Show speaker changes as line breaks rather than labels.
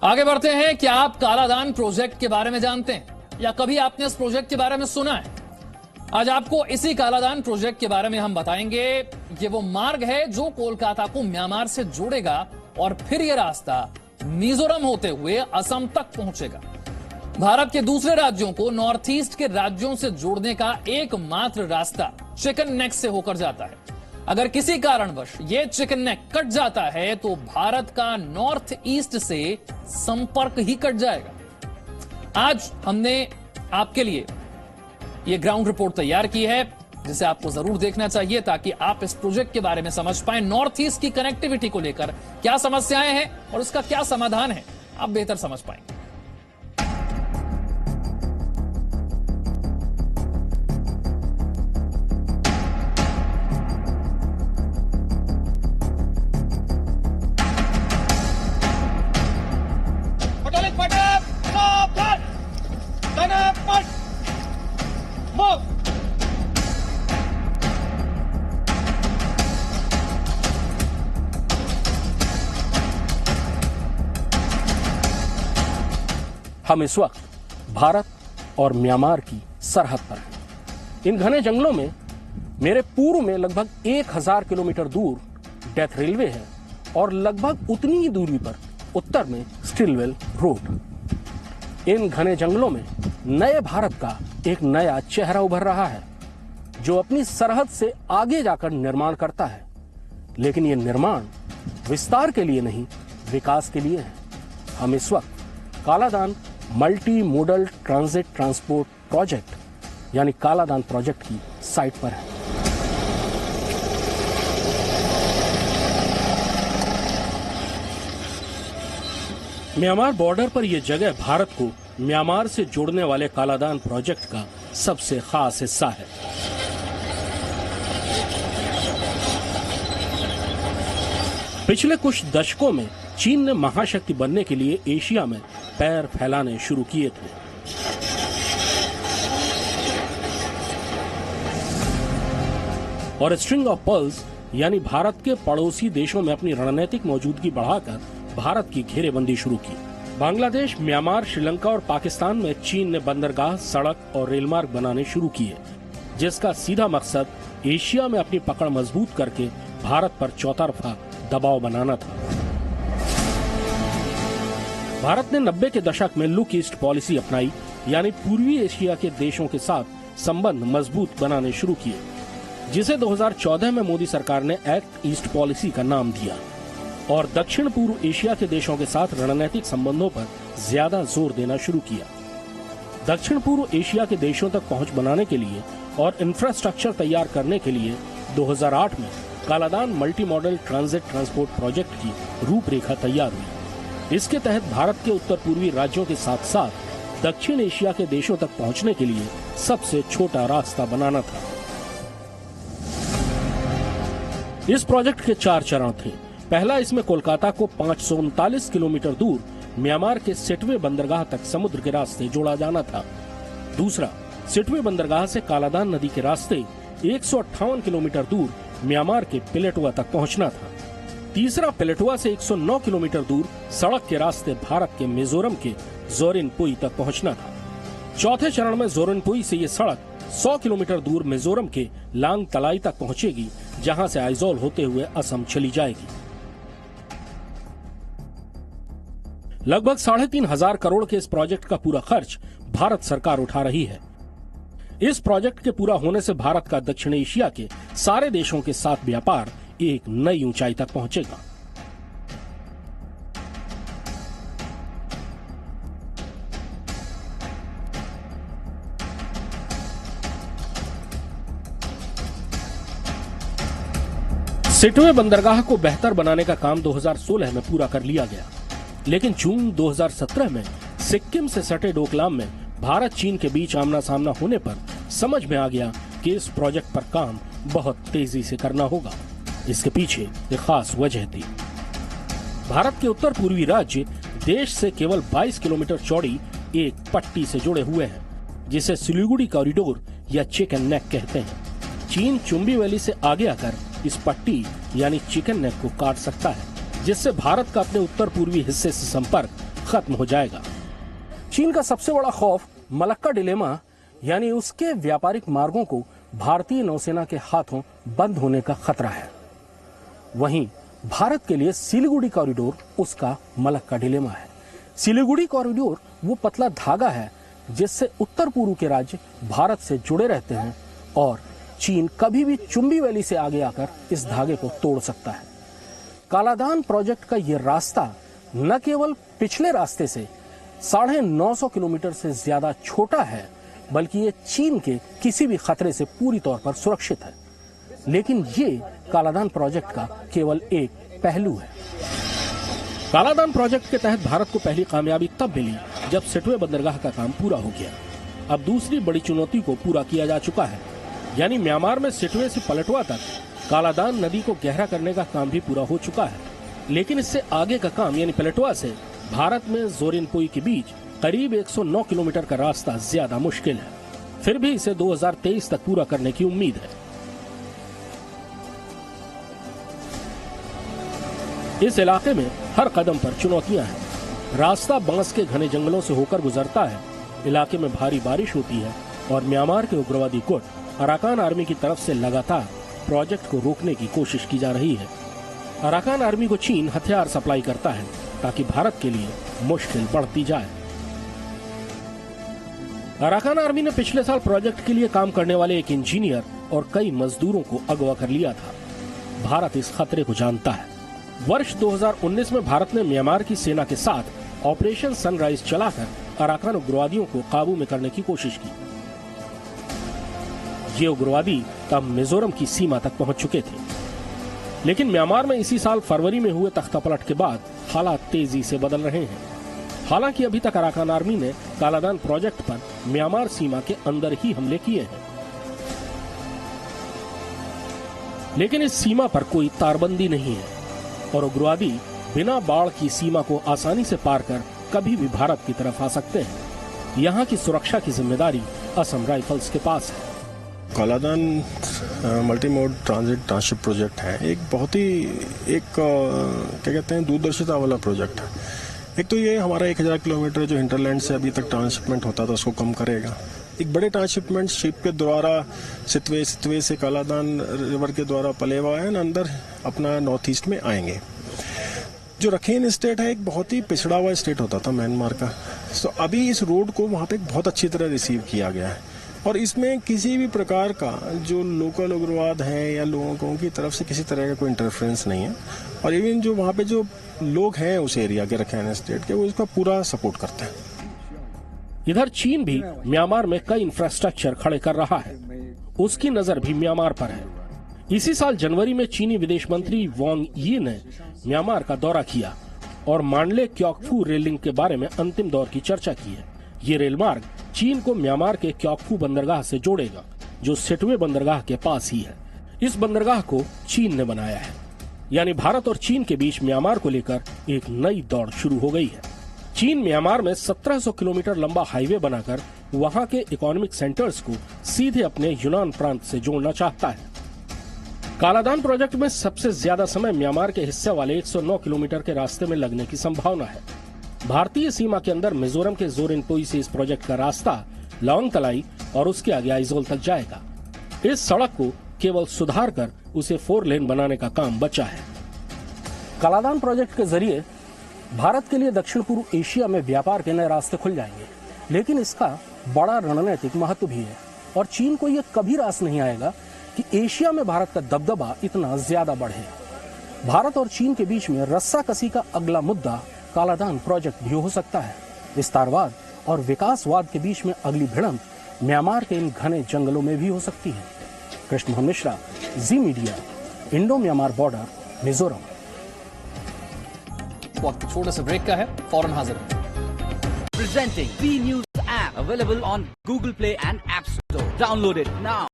आगे बढ़ते हैं। क्या आप कालादान प्रोजेक्ट के बारे में जानते हैं या कभी आपने इस प्रोजेक्ट के बारे में सुना है? आज आपको इसी कालादान प्रोजेक्ट के बारे में हम बताएंगे। ये वो मार्ग है जो कोलकाता को म्यांमार से जोड़ेगा और फिर यह रास्ता मिजोरम होते हुए असम तक पहुंचेगा। भारत के दूसरे राज्यों को नॉर्थ ईस्ट के राज्यों से जोड़ने का एकमात्र रास्ता चिकन नेक से होकर जाता है। अगर किसी कारणवश ये चिकन नेक कट जाता है तो भारत का नॉर्थ ईस्ट से संपर्क ही कट जाएगा। आज हमने आपके लिए ये ग्राउंड रिपोर्ट तैयार की है जिसे आपको जरूर देखना चाहिए ताकि आप इस प्रोजेक्ट के बारे में समझ पाए। नॉर्थ ईस्ट की कनेक्टिविटी को लेकर क्या समस्याएं हैं और उसका क्या समाधान है, आप बेहतर समझ पाएंगे।
हम इस वक्त भारत और म्यांमार की सरहद पर हैं। इन घने जंगलों में मेरे पूर्व में लगभग 1000 किलोमीटर दूर डेथ रेलवे है और लगभग उतनी ही दूरी पर उत्तर में स्टिलवेल रोड। इन घने जंगलों में नए भारत का एक नया चेहरा उभर रहा है जो अपनी सरहद से आगे जाकर निर्माण करता है। लेकिन यह निर्माण विस्तार के लिए नहीं, विकास के लिए है। हम इस वक्त Kaladan multi modal transit transport project यानी कालादान प्रोजेक्ट की साइट पर है। म्यांमार बॉर्डर पर यह जगह भारत को म्यांमार से जोड़ने वाले कालादान प्रोजेक्ट का सबसे खास हिस्सा है। पिछले कुछ दशकों में चीन ने महाशक्ति बनने के लिए एशिया में पैर फैलाने शुरू किए थे। और स्ट्रिंग ऑफ पर्ल्स यानी भारत के पड़ोसी देशों में अपनी रणनीतिक मौजूदगी बढ़ाकर भारत की घेरेबंदी शुरू की। बांग्लादेश, म्यांमार, श्रीलंका और पाकिस्तान में चीन ने बंदरगाह, सड़क और रेलमार्ग बनाने शुरू किए, जिसका सीधा मकसद एशिया में अपनी पकड़ मजबूत करके भारत पर चौतरफा दबाव बनाना था। भारत ने 90 के दशक में लुक ईस्ट पॉलिसी अपनाई, यानी पूर्वी एशिया के देशों के साथ संबंध मजबूत बनाने शुरू किए, जिसे 2014 में मोदी सरकार ने एक्ट ईस्ट पॉलिसी का नाम दिया और दक्षिण पूर्व एशिया के देशों के साथ रणनीतिक संबंधों पर ज्यादा जोर देना शुरू किया। दक्षिण पूर्व एशिया के देशों तक पहुंच बनाने के लिए और इंफ्रास्ट्रक्चर तैयार करने के लिए 2008 में Kaladan multi modal transit transport project की रूपरेखा तैयार हुई। इसके तहत भारत के उत्तर पूर्वी राज्यों के साथ साथ दक्षिण एशिया के देशों तक पहुंचने के लिए सबसे छोटा रास्ता बनाना था। इस प्रोजेक्ट के 4 चरण थे। पहला, इसमें कोलकाता को 539 किलोमीटर दूर म्यांमार के सिटवे बंदरगाह तक समुद्र के रास्ते जोड़ा जाना था। दूसरा, सिटवे बंदरगाह से कालादान नदी के रास्ते 158 किलोमीटर दूर म्यांमार के पिलेटुआ तक पहुंचना था। तीसरा, पिलेटुआ से 109 किलोमीटर दूर सड़क के रास्ते भारत के मिजोरम के जोरिनपुई तक पहुंचना था। चौथे चरण में जोरिनपुई से ये सड़क 100 किलोमीटर दूर मिजोरम के लांग तलाई तक पहुंचेगी, जहां से आइजोल होते हुए असम चली जाएगी। लगभग 3,500 करोड़ के इस प्रोजेक्ट का पूरा खर्च भारत सरकार उठा रही है। इस प्रोजेक्ट के पूरा होने से भारत का दक्षिण एशिया के सारे देशों के साथ व्यापार एक नई ऊंचाई तक पहुंचेगा। सिटवे बंदरगाह को बेहतर बनाने का काम 2016 में पूरा कर लिया गया, लेकिन जून 2017 में सिक्किम से सटे डोकलाम में भारत चीन के बीच आमना सामना होने पर समझ में आ गया कि इस प्रोजेक्ट पर काम बहुत तेजी से करना होगा। इसके पीछे एक खास वजह थी। भारत के उत्तर पूर्वी राज्य देश से केवल 22 किलोमीटर चौड़ी एक पट्टी से जुड़े हुए हैं, जिसे सिलीगुड़ी कॉरिडोर या चिकन नेक कहते हैं। चीन चुंबी वैली से आगे आकर इस पट्टी यानी चिकन नेक को काट सकता है, जिससे भारत का अपने उत्तर पूर्वी हिस्से से संपर्क खत्म हो जाएगा। चीन का सबसे बड़ा खौफ मलक्का डिलेमा यानी उसके व्यापारिक मार्गों को भारतीय नौसेना के हाथों बंद होने का खतरा है। वहीं भारत के लिए सिलीगुड़ी कॉरिडोर उसका मलक्का डिलेमा है। सिलीगुड़ी कॉरिडोर वो पतला धागा है जिससे उत्तर पूर्व के राज्य भारत से जुड़े रहते हैं और चीन कभी भी चुंबी वैली से आगे आकर इस धागे को तोड़ सकता है। कालादान प्रोजेक्ट का ये रास्ता न केवल पिछले रास्ते से 950 किलोमीटर से ज्यादा छोटा है, बल्कि ये चीन के किसी भी खतरे से पूरी तौर पर सुरक्षित है। लेकिन ये कालादान प्रोजेक्ट का केवल एक पहलू है। कालादान प्रोजेक्ट के तहत भारत को पहली कामयाबी तब मिली जब सिटवे बंदरगाह का काम पूरा हो गया। अब दूसरी बड़ी चुनौती को पूरा किया जा चुका है, यानी म्यांमार में सिटवे से पलटवा तक कालादान नदी को गहरा करने का काम भी पूरा हो चुका है। लेकिन इससे आगे का काम यानी पलटवा से भारत में जोरिनपुई के बीच करीब 109 किलोमीटर का रास्ता ज्यादा मुश्किल है। फिर भी इसे 2023 तक पूरा करने की उम्मीद है। इस इलाके में हर कदम पर चुनौतियां हैं। रास्ता बांस के घने जंगलों से होकर गुजरता है। इलाके में भारी बारिश होती है और म्यांमार के उग्रवादी गुट अराकान आर्मी की तरफ से लगातार प्रोजेक्ट को रोकने की कोशिश की जा रही है। अराकान आर्मी को चीन हथियार सप्लाई करता है ताकि भारत के लिए मुश्किल बढ़ती जाए। अराकान आर्मी ने पिछले साल प्रोजेक्ट के लिए काम करने वाले एक इंजीनियर और कई मजदूरों को अगवा कर लिया था। भारत इस खतरे को जानता है। वर्ष 2019 में भारत ने म्यांमार की सेना के साथ ऑपरेशन सनराइज चलाकर अराकान उग्रवादियों को काबू में करने की कोशिश की। ये उग्रवादी तब मिजोरम की सीमा तक पहुंच चुके थे। लेकिन म्यांमार में इसी साल फरवरी में हुए तख्तापलट के बाद हालात तेजी से बदल रहे हैं। हालांकि अभी तक अराकान आर्मी ने कालादान प्रोजेक्ट पर म्यांमार सीमा के अंदर ही हमले किए हैं, लेकिन इस सीमा पर कोई तारबंदी नहीं है और उग्रवादी बिना बाढ़ की सीमा को आसानी से पार कर कभी भी भारत की तरफ आ सकते हैं। यहाँ की सुरक्षा की जिम्मेदारी असम राइफल्स के पास है।
Kaladan multi mode transit transship project है। एक बहुत ही क्या कहते हैं दूरदर्शिता वाला प्रोजेक्ट है। एक तो ये हमारा 1000 किलोमीटर जो हिंटरलैंड से अभी तक ट्रांसशिपमेंट होता था उसको कम करेगा। एक बड़े ट्रांसशिपमेंट शिप के द्वारा सितवे से कालादान रिवर के द्वारा पलेवा एंड अंदर अपना नॉर्थ ईस्ट में आएंगे। जो रखेन स्टेट है एक बहुत ही पिछड़ा हुआ स्टेट होता था म्यांमार का। तो अभी इस रोड को वहाँ पे बहुत अच्छी तरह रिसीव किया गया है और इसमें किसी भी प्रकार का जो लोकल उग्रवाद है या लोगों की तरफ से किसी तरह का कोई इंटरफेरेंस नहीं है। और इवन जो वहाँ पे जो लोग हैं उस एरिया के रखेन स्टेट के वो इसका पूरा सपोर्ट करते हैं।
इधर चीन भी म्यांमार में कई इंफ्रास्ट्रक्चर खड़े कर रहा है। उसकी नजर भी म्यांमार पर है। इसी साल जनवरी में चीनी विदेश मंत्री वांग यी ने म्यांमार का दौरा किया और मांडले क्योकफू रेल लिंक के बारे में अंतिम दौर की चर्चा की है। ये रेल मार्ग चीन को म्यांमार के क्योकफू बंदरगाह से जोड़ेगा, जो सिटवे बंदरगाह के पास ही है। इस बंदरगाह को चीन ने बनाया है, यानी भारत और चीन के बीच म्यांमार को लेकर एक नई दौड़ शुरू हो गई है। चीन म्यांमार में 1700 किलोमीटर लंबा हाईवे बनाकर वहां के इकोनॉमिक सेंटर्स को सीधे अपने यूनान प्रांत से जोड़ना चाहता है। कालादान प्रोजेक्ट में सबसे ज्यादा समय म्यांमार के हिस्से वाले 109 किलोमीटर के रास्ते में लगने की संभावना है। भारतीय सीमा के अंदर मिजोरम के जोरिनपुई से इस प्रोजेक्ट का रास्ता लॉन्गतलाई और उसके आगे आइजोल तक जाएगा। इस सड़क को केवल सुधार कर उसे 4 लेन बनाने का काम बचा है। कालादान प्रोजेक्ट के जरिए भारत के लिए दक्षिण पूर्व एशिया में व्यापार के नए रास्ते खुल जाएंगे, लेकिन इसका बड़ा रणनीतिक महत्व भी है और चीन को यह कभी रास नहीं आएगा कि एशिया में भारत का दबदबा इतना ज्यादा बढ़े। भारत और चीन के बीच में रस्साकसी का अगला मुद्दा कालादान प्रोजेक्ट भी हो सकता है। विस्तारवाद और विकासवाद के बीच में अगली भिड़ंत म्यांमार के इन घने जंगलों में भी हो सकती है। Krishna Mishra, Zee media, Indo Myanmar border, Mizoram.
वक्त छोटे से ब्रेक का है, फौरन हाजिर।
Presenting B News app available on Google Play and App Store. Download it now.